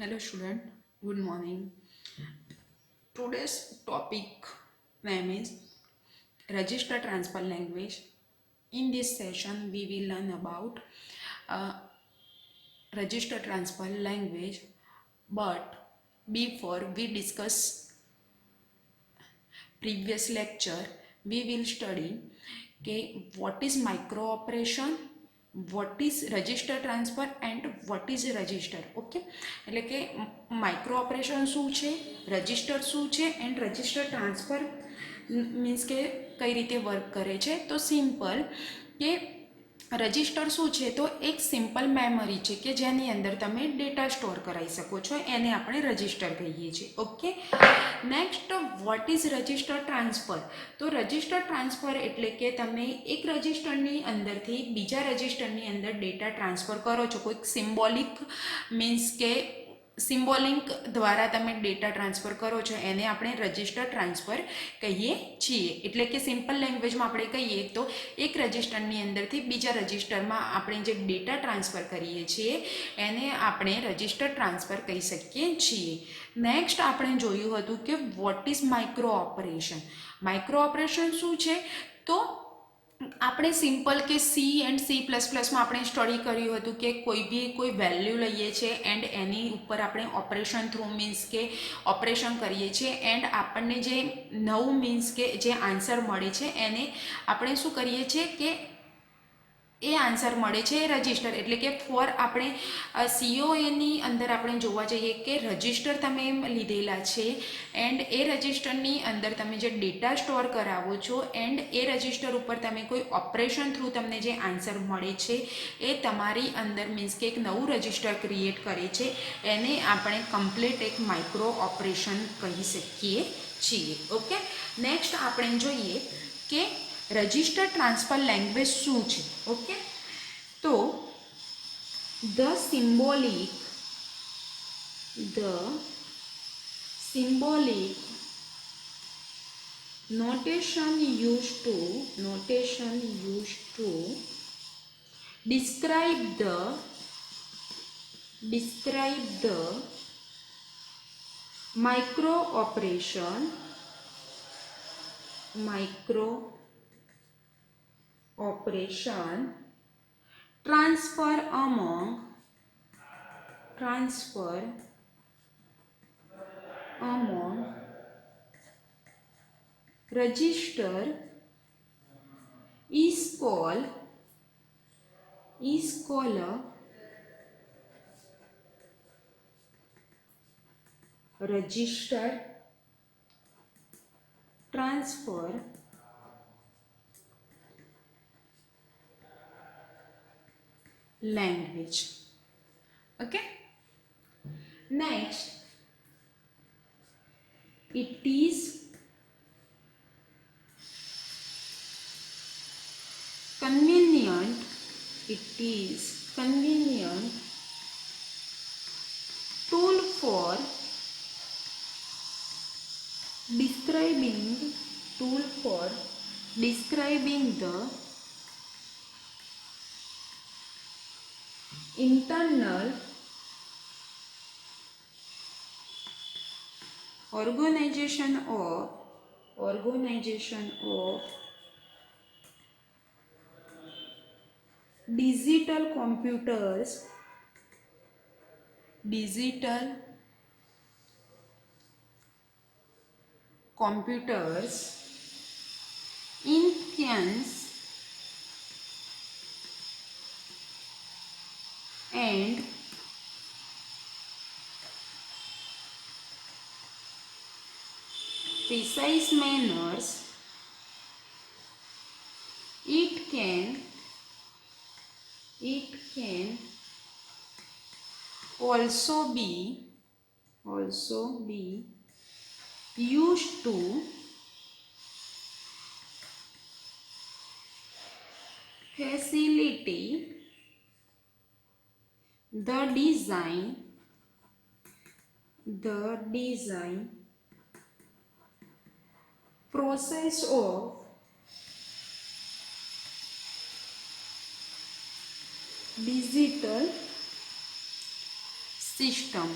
Hello student, good morning. Today's topic name is Register Transfer Language. In this session we will learn about uh, Register Transfer Language, but before we discuss previous lecture we will study what is micro operation, what is register transfer and what is register. Okay, એટલે કે micro operation શું છે, register શું છે and register transfer means કે કઈ રીતે work કરે છે. તો સિમ્પલ કે રજિસ્ટર શું છે, તો એક સિમ્પલ મેમરી છે કે જેની અંદર તમે ડેટા સ્ટોર કરાવી શકો છો, એને આપણે રજિસ્ટર કહીએ છીએ. Okay, next what is register transfer. તો રજિસ્ટર ટ્રાન્સફર એટલે કે તમે એક રજિસ્ટરની અંદરથી બીજા રજિસ્ટરની અંદર ડેટા ટ્રાન્સફર કરો છો. કોઈક સિમ્બોલિક મીન્સ કે સિમ્બોલિક દ્વારા તમે ડેટા ટ્રાન્સફર કરો છો, એને આપણે રજિસ્ટર ટ્રાન્સફર કહીએ છીએ. એટલે કે સિમ્પલ લેંગ્વેજમાં આપણે કહીએ તો એક રજિસ્ટરની અંદરથી બીજા રજિસ્ટરમાં આપણે જે ડેટા ટ્રાન્સફર કરીએ છીએ એને આપણે રજિસ્ટર ટ્રાન્સફર કહી શકીએ છીએ. નેક્સ્ટ આપણે જોયું હતું કે what is micro operation. Micro operation શું છે, તો આપણે સિમ્પલ કે સી એન્ડ સી પ્લસ પ્લસમાં આપણે સ્ટડી કર્યું હતું કે કોઈ વેલ્યુ લઈએ છીએ એન્ડ એની ઉપર આપણે ઓપરેશન થ્રુ મીન્સ કે ઓપરેશન કરીએ છીએ એન્ડ આપણને જે નવું મીન્સ કે જે આન્સર મળે છે એને આપણે શું કરીએ છીએ કે એ આન્સર મળે છે રજિસ્ટર. એટલે કે ફોર આપણે સીઓએની અંદર આપણે જોવા જઈએ કે રજિસ્ટર તમે લીધેલા છે એન્ડ એ રજિસ્ટરની અંદર તમે જે ડેટા સ્ટોર કરાવો છો એન્ડ એ રજિસ્ટર ઉપર તમે કોઈ ઓપરેશન થ્રુ તમને જે આન્સર મળે છે એ તમારી અંદર મીન્સ કે એક નવું રજિસ્ટર ક્રિએટ કરે છે, એને આપણે કમ્પ્લીટ એક માઇક્રો ઓપરેશન કહી શકીએ છીએ. ઓકે, નેક્સ્ટ આપણે જોઈએ કે રજિસ્ટર ટ્રાન્સફર લેંગ્વેજ શું છે. ઓકે, તો the symbolic notation used to describe the micro operation transfer among register is called register transfer language. Okay, next it is convenient tool for describing the internal organization of digital computers instance and precise manners. It can also be used to facilitate the design process of digital system.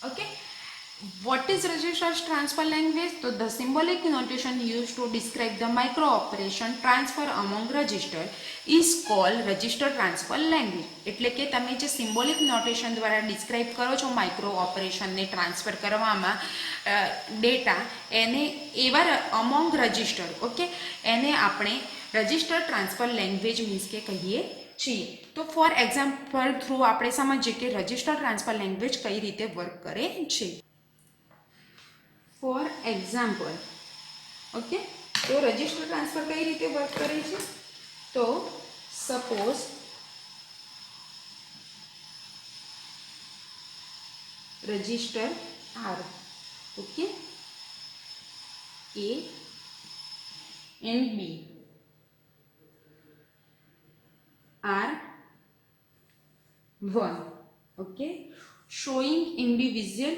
Okay. What is register transfer language? So the symbolic notation used to describe the micro operation transfer among register is called register transfer language. એટલે કે તમે જે symbolic notation દ્વારા describe કરો છો micro ઓપરેશનને transfer કરવામાં data એને એવા અમોંગ રજિસ્ટર, ઓકે, એને આપણે રજિસ્ટર ટ્રાન્સફર લેંગ્વેજ મીન્સ કે કહીએ છીએ. તો ફોર એક્ઝામ્પલ થ્રુ આપણે સમજીએ કે રજિસ્ટર ટ્રાન્સફર લેંગ્વેજ કઈ રીતે વર્ક કરે છે. ફોર એક્ઝામ્પલ, ઓકે, તો રજિસ્ટર ટ્રાન્સફર કઈ રીતે વર્ક કરે છે? તો suppose register R, okay, A and B are 1, okay, showing individual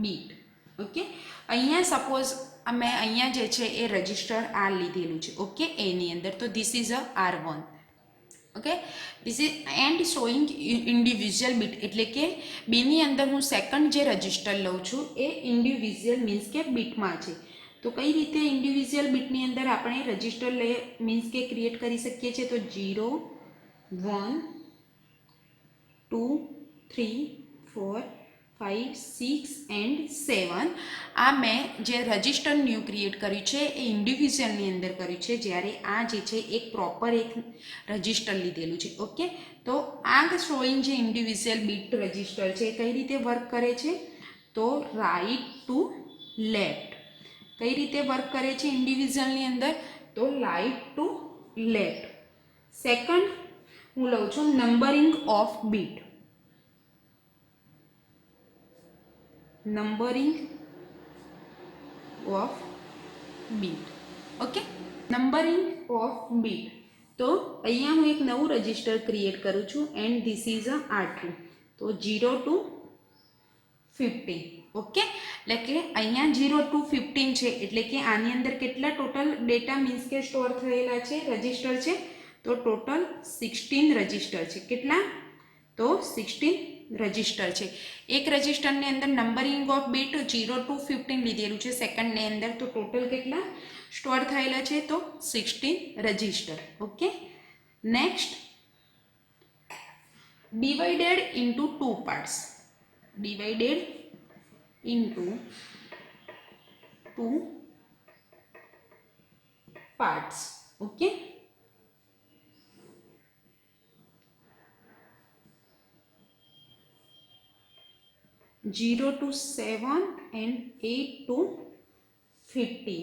bit. Okay, અહીંયા સપોઝ અમે અહીંયા જે છે એ રજિસ્ટર આર લીધેલું છે, ઓકે, એની અંદર. તો this is a R1, okay, this is and showing individual bit, એટલે કે બીની અંદર હું સેકન્ડ જે રજિસ્ટર લઉં છું એ ઇન્ડિવિજ્યુઅલ મીન્સ કે બીટમાં છે. તો કઈ રીતે ઇન્ડિવિજ્યુઅલ બીટની અંદર આપણે રજિસ્ટર મીન્સ કે ક્રિએટ કરી શકીએ છીએ? તો 0 1 2 3 4 5 6 એન્ડ 7 આ મેં જે રજિસ્ટર ન્યૂ ક્રિએટ કર્યું છે એ ઇન્ડિવિજ્યુઅલની અંદર કર્યું છે, જ્યારે આ જે છે એક પ્રોપર એક રજિસ્ટર લીધેલું છે. ઓકે, તો આ શોઈંગ જે ઇન્ડિવિજ્યુઅલ બીટ રજિસ્ટર છે એ કઈ રીતે વર્ક કરે છે? તો રાઈટ ટુ લેફ્ટ. કઈ રીતે વર્ક કરે છે ઇન્ડિવિજ્યુઅલની અંદર? તો રાઈટ ટુ લેફ્ટ. સેકન્ડ હું લઉં છું numbering of bit. Numbering of bit, okay, numbering of bit. તો અહીંયા હું એક નવું રજિસ્ટર ક્રિએટ કરું છું and this is a R2. તો 0 to 15, ઓકે, એટલે કે અહીંયા 0 to 15 છે, એટલે કે આની અંદર કેટલા ટોટલ ડેટા મીન્સ કે સ્ટોર થયેલા છે રજિસ્ટર છે? તો ટોટલ 16 રજિસ્ટર છે. કેટલા? તો 16 રજિસ્ટર છે. એક રજિસ્ટરની અંદર નંબરિંગ ઓફ બીટ 0 to 15 લીધેલું છે સેકન્ડની અંદર. તો ટોટલ કેટલા સ્ટોર થયેલા છે? તો 16 register. Okay, next divided into 2 parts. Divided into 2 parts. Okay, (0 to 7 and 8 to 50).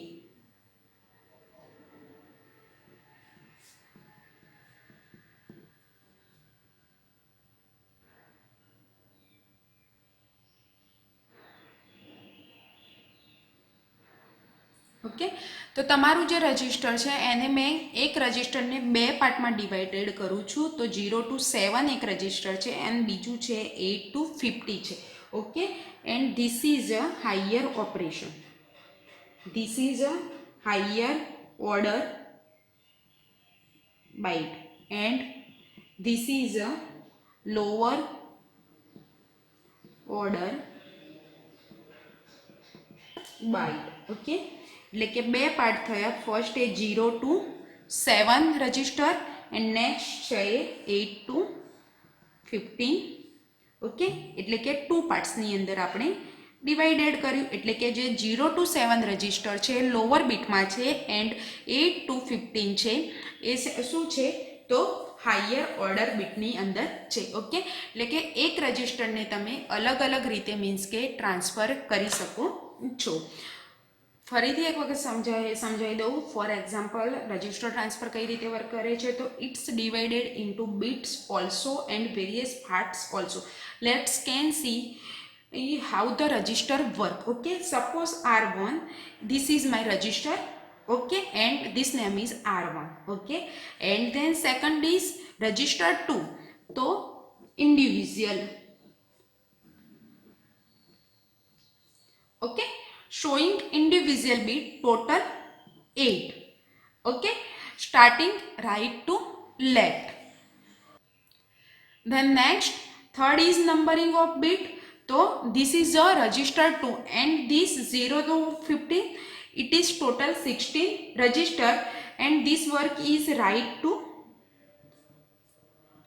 Okay, તો તમારું જે રજિસ્ટર છે એને મેં એક રજિસ્ટરને બે પાર્ટમાં ડિવાઇડેડ કરું છું. તો 0 to 7 એક રજિસ્ટર છે એન્ડ બીજું છે 8 to 50 છે. Okay, and this is a higher operation. This is a higher order byte and this is a lower order byte. Okay, એટલે કે બે પાર્ટ થયા. ફર્સ્ટ એ 0 to 7 રજિસ્ટર એન્ડ નેક્સ્ટ છે 8 to 15. ઓકે, એટલે કે 2 પાર્ટ્સની અંદર આપણે ડિવાઇડેડ કર્યું. એટલે કે જે 0 to 7 રજિસ્ટર છે લોઅર બીટમાં છે એન્ડ 8 to 15 છે એ શું છે? તો હાયર ઓર્ડર બીટની અંદર છે. ઓકે, એટલે કે એક રજિસ્ટરને તમે અલગ અલગ રીતે મીન્સ કે ટ્રાન્સફર કરી શકો છો. ફરીથી એક વખત સમજાવી દઉં. ફોર એક્ઝામ્પલ રજિસ્ટર ટ્રાન્સફર કઈ રીતે વર્ક કરે છે? તો it's divided into bits also and various parts also. Let's can see how the register work. Okay, suppose R1, this is my register, okay, and this name is R1, okay, and then second is register 2, so individual, okay, showing individual bit total 8. Okay, starting right to left. Then next, third is numbering of bit. So this is a register 2 and this 0 to 15, it is total 16 register and this work is right to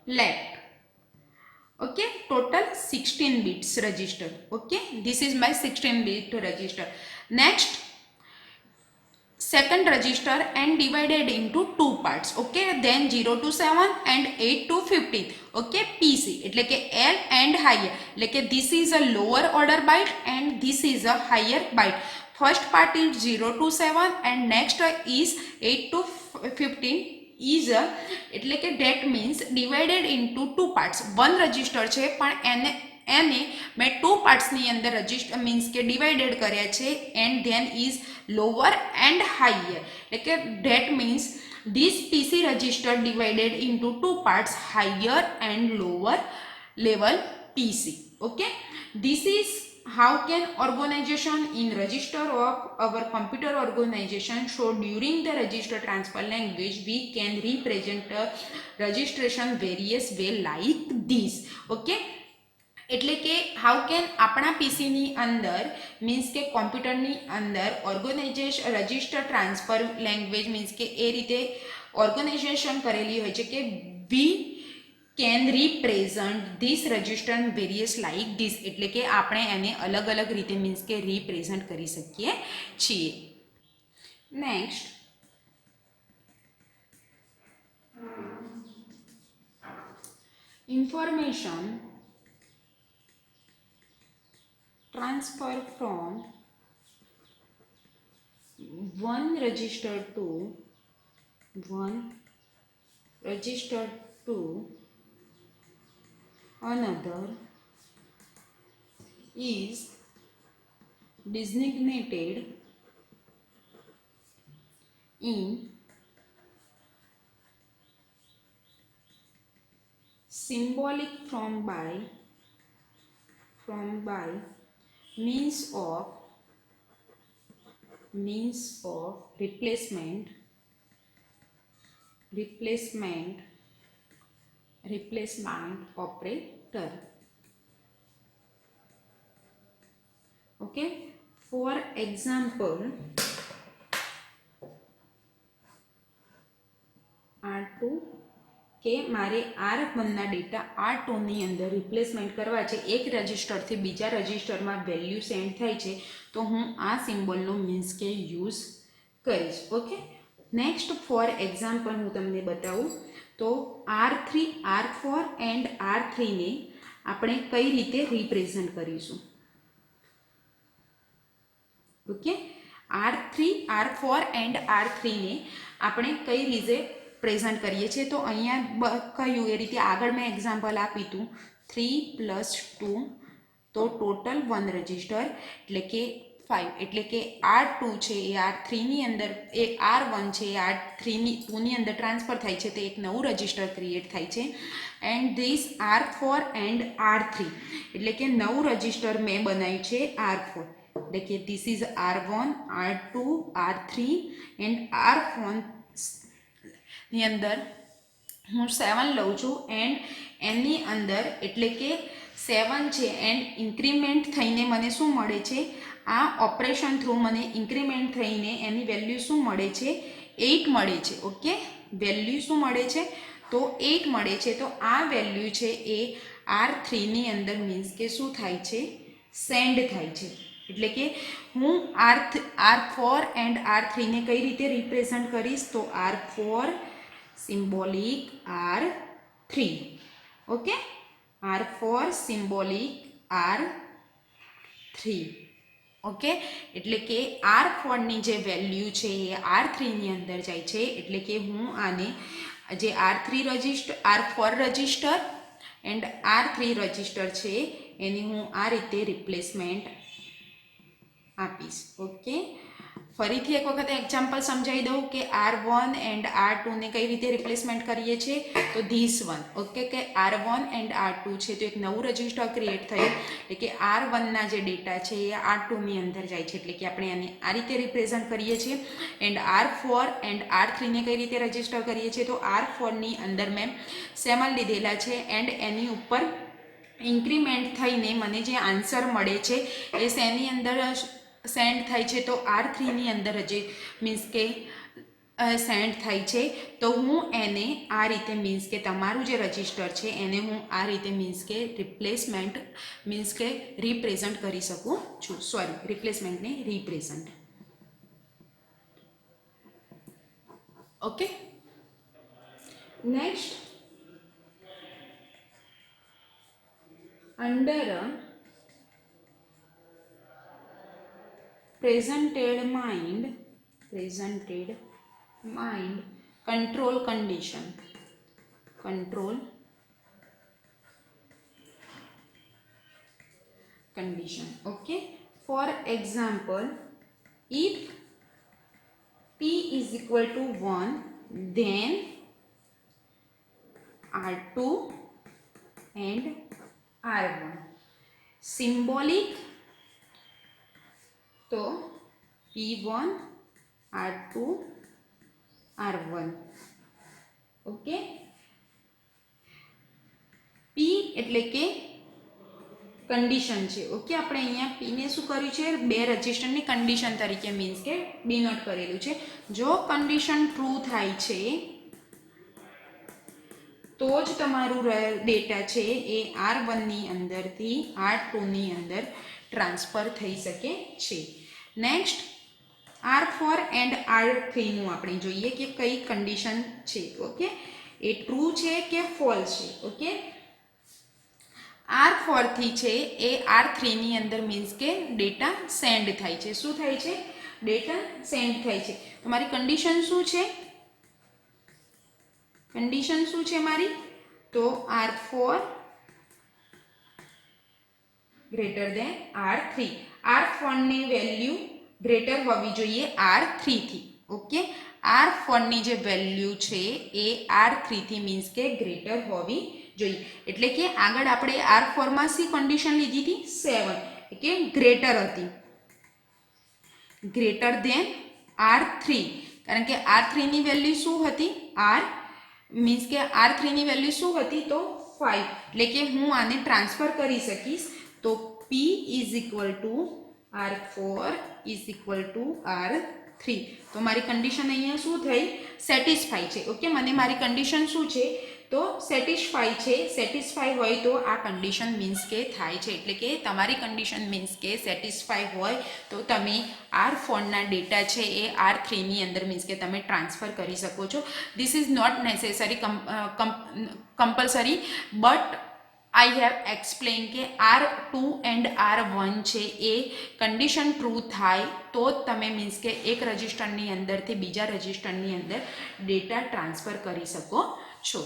left. Okay, total 16 bits register. Okay, this is my 16 bit register. Next, second register and divided into two parts. Okay, then 0 to 7 and 8 to 15. Okay, PC એટલે કે L and higher એટલે કે this is a lower order byte and this is a higher byte. First part is 0 to 7 and next is 8 to 15 is એટલે કે that means divided into two parts. One register છે પણ એને મેં two પાર્ટ્સની અંદર register means કે divided કર્યા છે and then is lower and higher એટલે કે that means this PC register divided into two parts higher and lower level PC. Okay, this is how can organization in register of our computer organization. So during the register transfer language we can represent registration various way like this. Okay, એટલે કે how can આપણા પીસીની અંદર means કે કોમ્પ્યુટરની અંદર organization register transfer language means કે એ રીતે ઓર્ગેનાઇઝેશન કરેલી હોય છે કે we can represent this register various like this એટલે કે આપણે એને અલગ અલગ રીતે મીન્સ કે રિપ્રેઝન્ટ કરી શકીએ છીએ. Next, information transfer from one register to another is designated in symbolic from by means of replacement operator. Okay, for example R2 કે મારે R1ના ડેટા R2ની અંદર રિપ્લેસમેન્ટ કરવા છે, એક રજિસ્ટરથી બીજા રજિસ્ટરમાં વેલ્યુ સેન્ડ થાય છે તો હું આ સિમ્બોલનો મીન્સ કે યુઝ કરીશ. ઓકે, નેક્સ્ટ ફોર એક્ઝામ્પલ હું તમને બતાવું તો R3 R4 એન્ડ R3ને આપણે કઈ રીતે રિપ્રેઝન્ટ કરીશું. ઓકે, R3 R4 એન્ડ R3ને આપણે કઈ રીતે પ્રેઝન્ટ કરીએ છીએ તો અહીંયા કહ્યું એ રીતે આગળ મેં એક્ઝામ્પલ આપ્યું હતું 3 + 2 તો ટોટલ 1 રજિસ્ટર એટલે કે 5 એટલે કે R2 છે એ R3ની અંદર એ R1 છે એ R3ની 2ની અંદર ટ્રાન્સફર થાય છે તો એક નવું રજિસ્ટર ક્રિએટ થાય છે and this R4 and R3 એટલે કે નવું રજિસ્ટર મેં બનાવ્યું છે R4 એટલે કે this is R1 R2 R3 and R4 ની અંદર હું 7 લઉં છું એન્ડ એની અંદર એટલે કે 7 છે એન્ડ ઇન્ક્રીમેન્ટ થઈને મને શું મળે છે આ ઓપરેશન થ્રુ મને ઇન્ક્રીમેન્ટ થઈને એની વેલ્યુ શું મળે છે 8 મળે છે. ઓકે, વેલ્યુ શું મળે છે તો 8 મળે છે તો આ વેલ્યુ છે એ R3ની અંદર મીન્સ કે શું થાય છે સેન્ડ થાય છે. એટલે કે હું R4 એન્ડ R3ને કઈ રીતે રિપ્રેઝન્ટ કરીશ તો R4 symbolic R3. Okay, R4 symbolic R3. Okay, એટલે કે R4ની જે વેલ્યુ છે એ R3ની અંદર જાય છે એટલે કે હું આને જે R4 register and R3 register છે એની હું આ રીતે રિપ્લેસમેન્ટ આપીશ. ઓકે, ફરીથી એક વખત એક્ઝામ્પલ સમજાવી દઉં કે R1 એન્ડ R2 ને કઈ રીતે રિપ્લેસમેન્ટ કરીએ છીએ. તો ધીસ વન, ઓકે, કે R1 એન્ડ R2 છે તો એક નવું રજિસ્ટર ક્રિએટ થયું, એટલે કે R1ના જે ડેટા છે એ R2ની અંદર જાય છે, એટલે કે આપણે આને આ રીતે રિપ્રેઝન્ટ કરીએ છીએ. એન્ડ R4 એન્ડ R3ને કઈ રીતે રજિસ્ટર કરીએ છીએ, તો R4ની અંદર મેં સેમલ લીધેલા છે એન્ડ એની ઉપર ઇન્ક્રીમેન્ટ થઈને મને જે આન્સર મળે છે એ શેની અંદર સેન્ડ થાય છે, તો R3ની અંદર જે મીન્સ કે સેન્ડ થાય છે. તો હું એને આ રીતે મીન્સ કે તમારું જે રજિસ્ટર છે એને હું આ રીતે મીન્સ કે રિપ્લેસમેન્ટ મીન્સ કે રિપ્રેઝન્ટ કરી શકું છું. સોરી, રિપ્લેસમેન્ટને represent. Okay, next, under a presented mind control condition, okay. For example, if P is equal to 1, then R2 and R1. Symbolic, तो P1 R2 R1, okay. P એટલે કે condition છે, okay. આપણે અહીંયા પીને શું કર્યું છે, બે રજિસ્ટરની કન્ડિશન તરીકે મીન્સ કે ડિનોટ કરેલું છે. જો કન્ડિશન ટ્રુ થાય છે તો જ તમારું ડેટા છે એ R1ની અંદરથી R2ની અંદર ટ્રાન્સફર થઈ શકે છે. નેક્સ્ટ, R4 એન્ડ R3નું આપણે જોઈએ કે કઈ કન્ડિશન છે, ઓકે. એ ટ્રુ છે કે ફોલ્સ છે, ઓકે. R4 થી છે એ R3ની અંદર મીન્સ કે ડેટા સેન્ડ થાય છે. શું થાય છે, ડેટા સેન્ડ થાય છે. તમારી કન્ડિશન શું છે, કન્ડિશન શું છે મારી, તો R4 ગ્રેટર દેન R3. R4ની વેલ્યુ ગ્રેટર હોવી જોઈએ R3 થી, ઓકે. R4ની જે વેલ્યુ છે એ R3 થી મીન્સ કે ગ્રેટર હોવી જોઈએ. એટલે કે આગળ આપણે R4માં સી કન્ડિશન લીધી હતી, 7, કે ગ્રેટર હતી, ગ્રેટર દેન R3. કારણ કે R3ની વેલ્યુ શું હતી, R મીન્સ કે R3ની વેલ્યુ શું હતી, તો 5. એટલે કે હું આને ટ્રાન્સફર કરી શકીશ. તો P is equal to R4 is equal to R3. તો મારી કન્ડિશન અહીંયા શું થઈ, સેટિસ્ફાઈ છે, ઓકે. મને મારી કન્ડિશન શું છે, તો સેટિસ્ફાઈ છે. સેટિસ્ફાઈ હોય તો આ કન્ડિશન મીન્સ કે થાય છે. એટલે કે તમારી કન્ડિશન મીન્સ કે સેટિસ્ફાઈ હોય તો તમે R4ના ડેટા છે એ R3ની અંદર મીન્સ કે તમે ટ્રાન્સફર કરી શકો છો. This is not necessary compulsory, but I have explain કે R2 એન્ડ R1 છે એ કન્ડિશન ટ્રુ થાય તો જ તમે મીન્સ કે એક રજિસ્ટરની અંદરથી બીજા રજિસ્ટરની અંદર ડેટા ટ્રાન્સફર કરી શકો છો.